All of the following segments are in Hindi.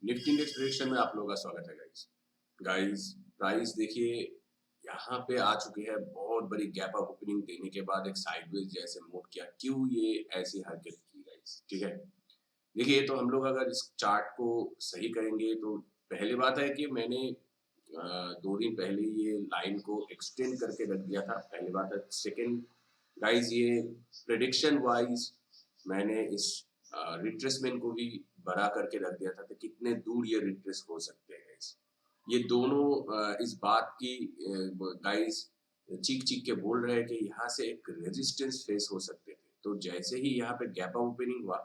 निफ्टी इंडेक्स प्रेडिक्शन में आप लोगों का स्वागत है गाइस। प्राइस देखिए यहाँ पे आ चुकी है, बहुत बड़ी गैप अप ओपनिंग देने के बाद एक साइडवेज जैसे मूव किया। क्यों ये ऐसी हरकत की गाइस? ठीक है, देखिए तो हम लोग अगर इस चार्ट को सही करेंगे तो पहली बात है कि मैंने 2 दिन पहले ये लाइन को एक्सटेंड करके रख दिया था, पहली बात है। सेकेंड गाइस, ये प्रेडिक्शन वाइज मैंने इस रिट्रेसमेंट को भी बड़ा करके रख दिया था कि कितने दूर ये रिट्रेस हो सकते हैं गाइस। ये दोनों इस बात की गाइस चीख चीख के बोल रहे हैं कि यहाँ से एक रेजिस्टेंस फेस हो सकते थे। तो जैसे ही यहाँ पे गैप अप ओपनिंग हुआ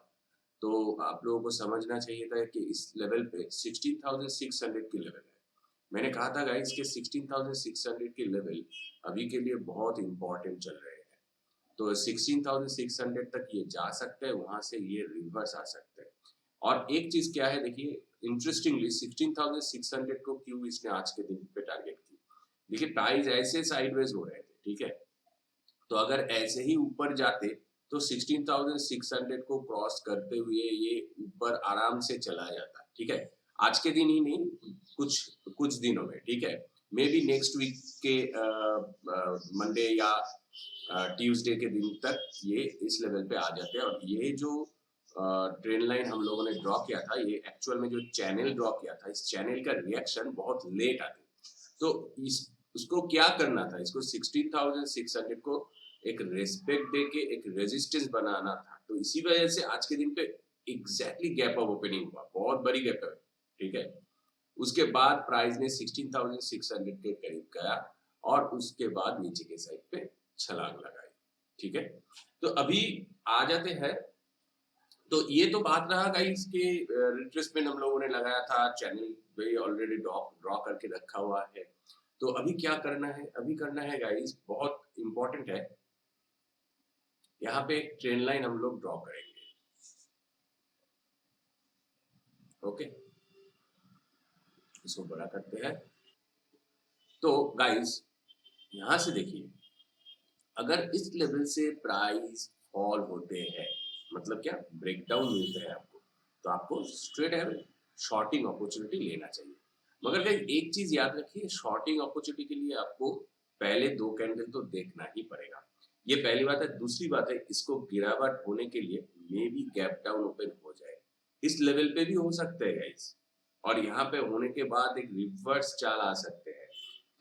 तो आप लोगों को समझना चाहिए था कि इस लेवल पे 16,600 की लेवल है। मैंने कहा था गाइस कि 16,600 की लेवल अभी के लिए बहुत इंपॉर्टेंट चल रहे हैं। तो 16,600 तक ये जा सकते हैं, वहां से ये रिवर्स आ सकते हैं। और एक चीज क्या है देखिए, इंटरेस्टिंगली 16,600 को क्यों इसने आज के दिन पे टारगेट की। देखिए प्राइस ऐसे साइडवेज हो रहे थे, ठीक है, तो अगर ऐसे ही ऊपर जाते तो 16,600 को क्रॉस करते हुए ये ऊपर आराम से चला जाता। ठीक है, आज के दिन ही नहीं, कुछ कुछ दिनों में, ठीक है, मे बी नेक्स्ट वीक के मंडे या ट्यूसडे के दिन तक ये इस लेवल पे आ जाते हैं। और ये जो ट्रेंड लाइन हम लोगों ने ड्रॉ किया था, ये एक्चुअल में जो चैनल ड्रॉ किया था, इस चैनल का रिएक्शन बहुत लेट आते। तो इस उसको क्या करना था, इसको 16,600 को एक रेस्पेक्ट दे के एक रेजिस्टेंस बनाना था। तो इसी वजह से आज के दिन पे एग्जैक्टली गैप अप ओपनिंग हुआ, बहुत बड़ी गैप अप, ठीक है। उसके बाद प्राइस ने 16,600 के करीब गया और उसके बाद नीचे के साइड पे छलांग लगाई, ठीक है। तो अभी आ जाते हैं, तो ये तो बात रहा गाइस के रिट्रेसमेंट हम लोगों ने लगाया था, चैनल पे ऑलरेडी ड्रॉ करके रखा हुआ है। तो अभी क्या करना है, अभी करना है गाइस, बहुत इंपॉर्टेंट है। यहाँ पे एक ट्रेंड लाइन हम लोग ड्रॉ करेंगे, ओके, इसको बड़ा करते हैं। तो गाइस यहाँ से देखिए, अगर इस लेवल से प्राइस फॉल होते हैं, मतलब क्या ब्रेकडाउन मिलते हैं आपको, तो आपको स्ट्रेट है शॉर्टिंग अपॉर्चुनिटी लेना चाहिए। मगर गाइस एक चीज याद रखिए, शॉर्टिंग अपॉर्चुनिटी के लिए आपको पहले 2 कैंडल तो देखना ही पड़ेगा, ये पहली बात है। दूसरी बात है, इसको गिरावट होने के लिए may be gap down open हो जाए, इस लेवल पे भी हो सकते हैं गाइस, और यहाँ पे होने के बाद एक रिवर्स चाल आ सकते हैं।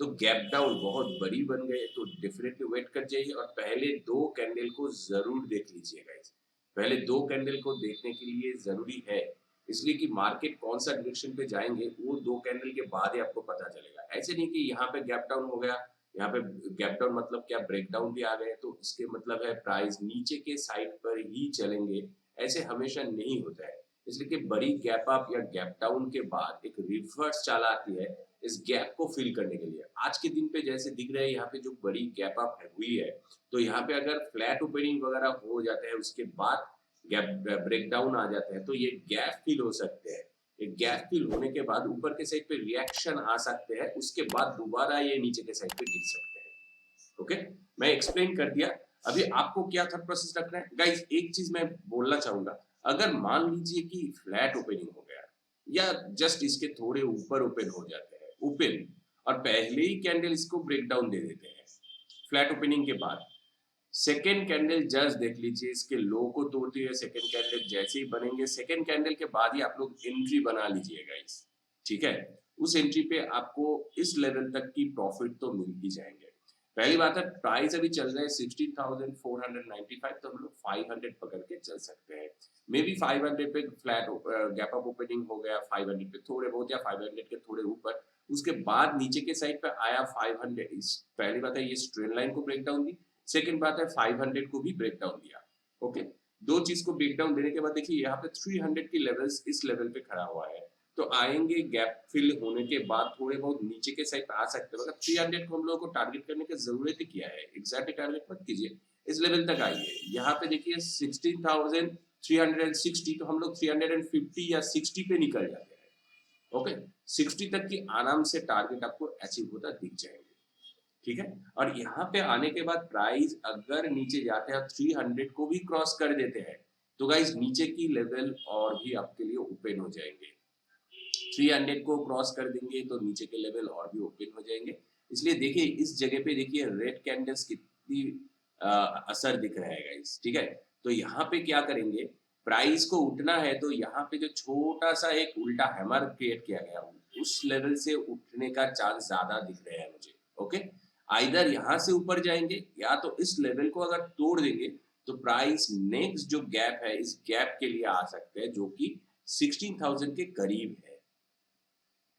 तो गैप डाउन बहुत बड़ी बन गए तो डेफिनेटली वेट कर जाइए और पहले 2 कैंडल को जरूर देख लीजिए गाइस। पहले 2 कैंडल को देखने के लिए जरूरी है, इसलिए कि मार्केट कौन सा डायरेक्शन पे जाएंगे वो 2 कैंडल के बाद ही आपको पता चलेगा। ऐसे नहीं कि यहाँ पे गैप डाउन हो गया, यहाँ पे गैप डाउन मतलब क्या ब्रेकडाउन भी आ गए तो इसके मतलब है प्राइस नीचे के साइड पर ही चलेंगे, ऐसे हमेशा नहीं होता है। इसलिए कि बड़ी गैप अप या गैप डाउन के बाद एक रिवर्स चाल आती है इस गैप को फिल करने के लिए। आज के दिन पे जैसे दिख रहा है यहाँ पे जो बड़ी गैप अप हुई है, तो यहाँ पे अगर फ्लैट ओपनिंग वगैरह हो जाता है उसके बाद गैप ब्रेकडाउन आ जाता है तो ये गैप फिल हो सकते हैं। एक गैप फिल होने के बाद ऊपर के साइड पे रिएक्शन आ सकते हैं, उसके बाद दोबारा ये नीचे के साइड पे गिर सकते हैं। ओके, मैं एक्सप्लेन कर दिया। अभी आपको क्या थॉट प्रोसेस रखना है गाइस, एक चीज मैं बोलना चाहूंगा। अगर मान लीजिए कि फ्लैट ओपनिंग हो गया या जस्ट इसके थोड़े ऊपर ओपन हो जाते हैं, ओपन, और पहले ही कैंडल इसको ब्रेक डाउन दे देते हैं फ्लैट ओपनिंग के बाद, सेकेंड कैंडल जस्ट देख लीजिए इसके लो को तोड़ती है। सेकेंड कैंडल जैसे ही बनेंगे, सेकेंड कैंडल के बाद ही आप लोग एंट्री बना लीजिएगा इस, ठीक है। उस एंट्री पे आपको इस लेवल तक की प्रॉफिट तो मिल ही जाएंगे। पहली बात है, प्राइस अभी चल रहा है 16,495, तो हम लोग 500 पकड़ के चल सकते हैं। मे बी 500 पे फ्लैट गैप अप ओपनिंग हो गया, 500 पे थोड़े बहुत या 500 के थोड़े ऊपर, उसके बाद नीचे के साइड पे आया 500। इस पहली बात है, ये स्ट्रेट लाइन को ब्रेक डाउन दी। सेकेंड बात है, 500 को भी ब्रेक डाउन दिया। ओके, दो चीज को ब्रेक डाउन देने के बाद देखिए यहाँ पे 300 की लेवल्स इस लेवल पे खड़ा हुआ है, तो आएंगे गैप फिल होने के बाद थोड़े बहुत नीचे के साइड आ सकते हैं। मगर 300 को हम लोगों को टारगेट करने की जरूरत ही क्या है, एग्जैक्टली टारगेट मत कीजिए, इस लेवल तक आइए। यहाँ पे देखिए 16,360, तो हम लोग 350 या 60 पे निकल जाते हैं। ओके, 60 तक की आराम से टारगेट आपको अचीव होता दिख जाएंगे, ठीक है। और यहाँ पे आने के बाद प्राइस अगर नीचे जाते हैं 300 को भी क्रॉस कर देते हैं, तो गाइस नीचे की लेवल और भी आपके लिए ओपन हो जाएंगे। 300 को क्रॉस कर देंगे तो नीचे के लेवल और भी ओपन हो जाएंगे। इसलिए देखिए इस जगह पे देखिए रेड कैंडल्स कितनी असर दिख रहा है गाइस, ठीक है। तो यहाँ पे क्या करेंगे, प्राइस को उठना है तो यहाँ पे जो छोटा सा एक उल्टा हैमर क्रिएट किया गया उस लेवल से उठने का चांस ज्यादा दिख रहे हैं मुझे। ओके, आइदर यहाँ से ऊपर जाएंगे या तो इस लेवल को अगर तोड़ देंगे तो प्राइस नेक्स्ट जो गैप है इस गैप के लिए आ सकते हैं जो कि 16,000 के करीब है,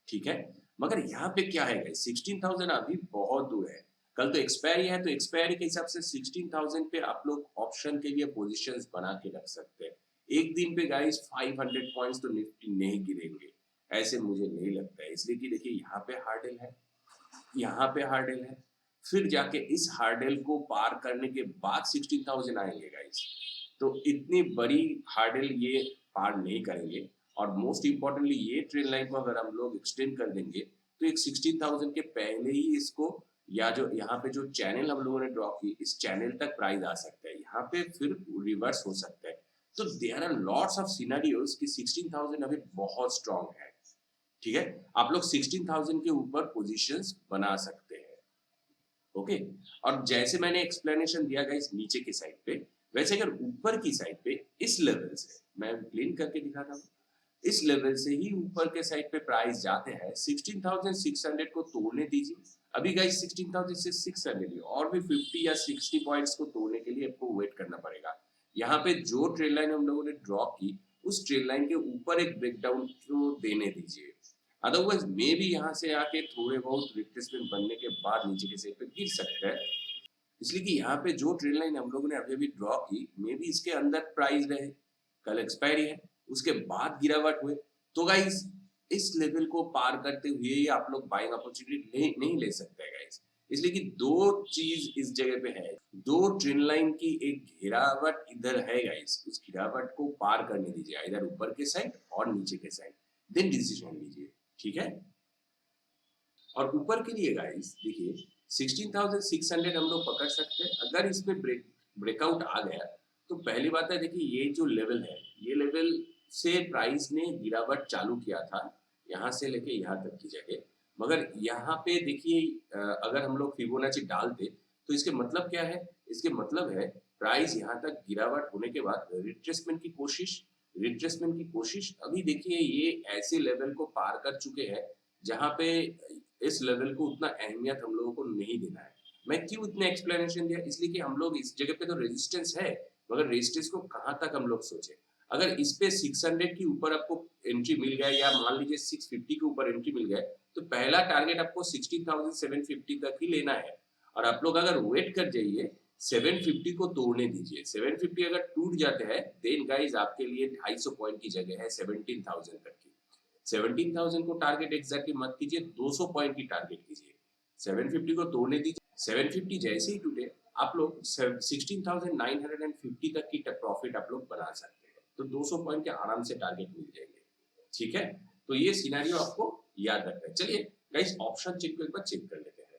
ठीक है। मगर यहाँ पे क्या है गाइस, 16,000 अभी बहुत दूर है। कल तो एक्सपायरी है तो एक्सपायरी के हिसाब से 16,000 पे आप लोग ऑप्शन के लिए पोजीशंस बना के रख सकते हैं। एक दिन पे गाइस 500 पॉइंट्स तो निफ्टी नहीं गिरेंगे, ऐसे मुझे नहीं लगता है। इसलिए कि देखिए यहाँ पे हार्डल है, यहाँ पे हार्डल है, फिर जाके इस हार्डल को पार करने के बाद 16,000 आएंगे गाइस। तो इतनी बड़ी हार्डल ये पार नहीं करेंगे। और मोस्ट इंपॉर्टेंटली ये ट्रेन लाइन को अगर हम लोग एक्सटेंड कर देंगे तो एक 16,000 के पहले ही इसको या जो यहाँ पे जो चैनल हम लोगों ने ड्रॉ की इस चैनल तक प्राइस आ सकता है, यहाँ पे फिर रिवर्स हो सकता है। तो there are lots of scenarios कि 16,000 अभी बहुत स्ट्रांग है, ठीक है। आप लोग 16,000 के ऊपर पोजीशंस बना सकते हैं। ओके, और जैसे मैंने एक्सप्लेनेशन दिया गाइस नीचे की साइड पे, वैसे अगर ऊपर की साइड पे इस लेवल से मैं प्लेन करके दिखाता हूँ, इस लेवल से ही ऊपर के साइड पे प्राइस जाते हैं 16,600 को तोड़ने दीजिए। अभी गाइस 16,600 और भी 50 या 60 पॉइंट्स को तोड़ने के लिए आपको वेट करना पड़ेगा। यहाँ पे जो ट्रेड लाइन हम लोगों ने ड्रॉ की उस ट्रेड लाइन के ऊपर एक ब्रेकडाउन को देने दीजिए। अदरवाइज मे भी यहाँ से आके थोड़े बहुत रिट्रेसमेंट बनने के बाद नीचे के साइड पे गिर सकता है। इसलिए कि यहाँ पे जो ट्रेड लाइन हम लोगों ने अभी अभी ड्रॉ की मे भी इसके अंदर प्राइस रहे, कल एक्सपायरी है, उसके बाद गिरावट हुए, तो गाइस इस लेवल को पार करते हुए ही आप लोग बाइंग अपॉर्चुनिटी नहीं ले सकते गाइस। इसलिए कि दो चीज इस जगह पे है, दो ट्रेंड लाइन की एक गिरावट इधर है गाइस, उस गिरावट को पार करने दीजिए इधर ऊपर के साइड और नीचे के साइड, देन डिसीजन लीजिए, ठीक है। और ऊपर के लिए गाइस देखिए 16,600 हम लोग पकड़ सकते हैं। अगर इसमें ब्रेकआउट आ गया तो पहली बात है देखिए ये जो लेवल है ये लेवल से प्राइस ने गिरावट चालू किया था यहाँ से लेके यहाँ तक की जगह। मगर यहाँ पे देखिए अगर हम लोग फिबोनाची डालते तो इसके मतलब क्या है, इसके मतलब है प्राइस यहाँ तक गिरावट होने के बाद रिट्रेसमेंट की कोशिश अभी देखिए ये ऐसे लेवल को पार कर चुके हैं जहाँ पे इस लेवल को उतना अहमियत हम लोगों को नहीं देना है। मैं क्यों इतना एक्सप्लेनेशन दिया, इसलिए कि हम लोग इस जगह पे तो रेजिस्टेंस है मगर रेजिस्टेंस को कहाँ तक हम लोग सोचे। अगर इस पे 600 के ऊपर आपको एंट्री मिल गया या मान लीजिए 650 के ऊपर एंट्री मिल गया तो पहला टारगेट आपको 16,750 तक ही लेना है। और आप लोग अगर वेट कर जाइए 750 को तोड़ने दीजिए, 750 अगर टूट जाते हैं देन गाइस आपके लिए 250 पॉइंट की जगह है 17,000 तक की। 17,000 को टारगेट एग्जैक्टली मत कीजिए, 200 पॉइंट की टारगेट कीजिए। 750 को तोड़ने दीजिए, 750 जैसे ही टूटे आप लोग 16,950 तक की प्रॉफिट आप लोग बना सकते हैं। तो 200 पॉइंट के आराम से टारगेट मिल जाएंगे, ठीक है। तो ये सिनेरियो आपको याद रखना है। चलिए गाइस ऑप्शन चेक को एक बार चेक कर लेते हैं।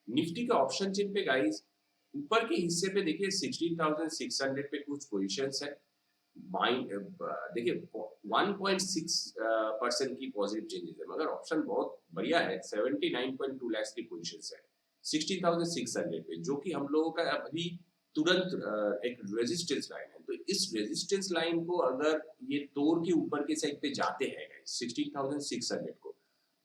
निफ्टी के ऑप्शन चेन पे गाइस ऊपर के हिस्से पे देखिए 16,600 पे कुछ पोजीशंस है, देखिए 1.6% की पॉजिटिव चेंजेस है मगर ऑप्शन बहुत बढ़िया है, 79.2 लाख की पोजीशंस है 16,600 पे, जो कि हम लोगों का अभी तुरंत एक रेजिस्टेंस लाइन है। तो इस रेजिस्टेंस लाइन को अगर ये तोड़ के ऊपर के साइड पे जाते हैं 16,600 को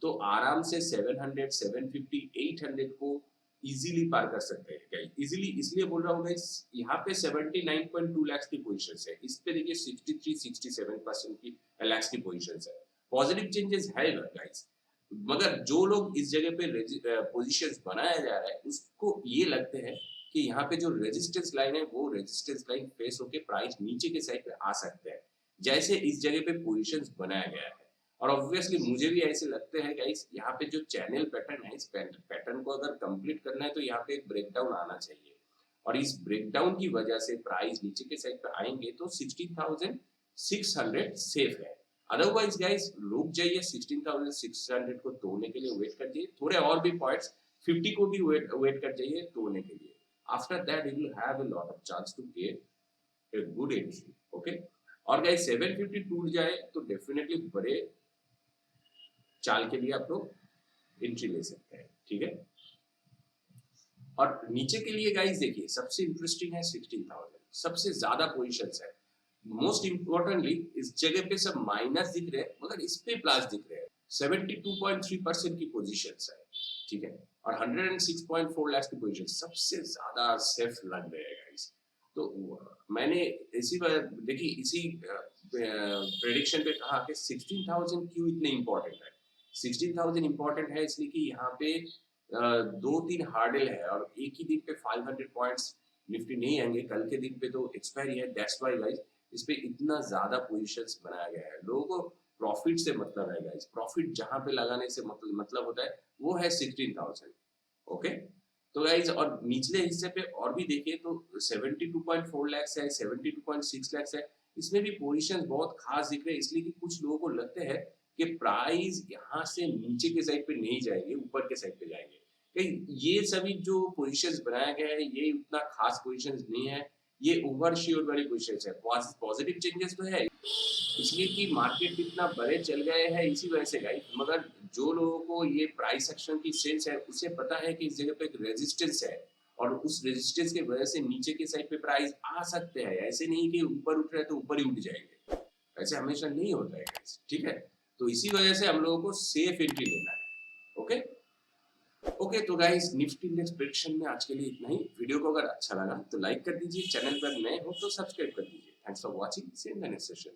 तो आराम से 700, 750, 800 को इजीली पार कर सकते हैं गाइस। इजीली इसलिए बोल रहा हूँ गाइस, यहाँ पे 79.2 लाख की पोजीशंस है, इस पे देखिए 63-67% की लाख की पोजीशंस है, पॉजिटिव चेंजेस है गाइस। मगर जो लोग इस जगह पे पोजीशंस बनाया जा रहा है उसको ये लगते हैं कि यहाँ पे जो रेजिस्टेंस लाइन है वो रेजिस्टेंस लाइन फेस होके प्राइस नीचे के साइड पे आ सकते हैं जैसे इस जगह पे पोजीशंस बनाया गया है। और ऑब्वियसली मुझे भी ऐसे लगते हैं गाइस, यहाँ पे जो चैनल पैटर्न है इस पैटर्न को अगर कंप्लीट करना है तो यहाँ पे एक ब्रेकडाउन आना चाहिए और इस ब्रेकडाउन की वजह से प्राइस नीचे के साइड पे आएंगे तो 16,600 सेफ है। अदरवाइज गाइस रुक जाइए, 16,600 को तोड़ने के लिए वेट कर जाइए, थोड़े और भी पॉइंट्स 50 को भी वेट कर जाइए तोड़ने के लिए। After that you will have a lot of chance to get a good entry, okay। और गाइस 750 टूट जाए तो डेफिनेटली बड़े चाल के लिए आप लोग एंट्री ले सकते हैं, ठीक है। और नीचे के लिए गाइस देखिए सबसे इंटरेस्टिंग है 16,000, सबसे ज्यादा पोजीशंस है। मोस्ट इंपॉर्टेंटली इस जगह पे सब माइनस दिख रहे हैं मगर इस पे प्लस दिख रहे हैं। 72.3% की पोजीशंस है, ठीक है। और 106.4 लाख की पोजीशन सबसे ज्यादा सेफ लग रहे हैं गाइस। तो मैंने इसी बार देखिए इसी प्रेडिक्शन पे कहा कि 16,000 क्यों इतने इंपॉर्टेंट है। 16,000 इंपॉर्टेंट है इसलिए कि यहाँ पे दो तीन हार्डल है और एक ही दिन पे 500 पॉइंट्स निफ्टी नहीं आएंगे, कल के दिन पे तो एक्सपायरी है। दैट्स व्हाई गाइस इस पे इतना ज्यादा पोजीशंस बनाया गया है। लोगों को प्रॉफिट से मतलब है गाइस, प्रॉफिट जहां पे लगाने से मतलब होता है वो है 16,000। ओके, तो गाइस और निचले हिस्से पे और भी देखिए तो 72.4 लाख है, 72.6 लाख है, इसमें भी पोजीशन बहुत खास दिख रहे हैं इसलिए कि कुछ लोगों को लगते हैं कि प्राइस यहाँ से नीचे के साइड पे नहीं जाएंगे, ऊपर के साइड पे जाएंगे। ये सभी जो पोजीशंस बनाया गया है ये उतना खास पोजीशंस नहीं है, ये ओवरशूट वाली पोजीशंस है। पॉजिटिव चेंजेस तो है इसलिए कि मार्केट इतना बड़े चल गए हैं इसी वजह से गाइस। मगर जो लोगों को ये प्राइस एक्शन की सेंस है उसे पता है कि इस जगह पे एक रेजिस्टेंस है और उस रेजिस्टेंस की वजह से नीचे के साइड पे प्राइस आ सकते हैं। ऐसे नहीं कि ऊपर उठ रहे तो ऊपर ही उठ जाएंगे, ऐसे हमेशा नहीं होता है गाइस, ठीक है। तो इसी वजह से हम लोगों को सेफ एंट्री लेना है। ओके ओके, तो गाइस निफ्टी इंडेक्स प्रेडिक्शन में आज के लिए इतना ही। वीडियो को अगर अच्छा लगा तो लाइक कर दीजिए, चैनल पर नए हो तो सब्सक्राइब कर दीजिए। Thanks for watching, see you in the next session.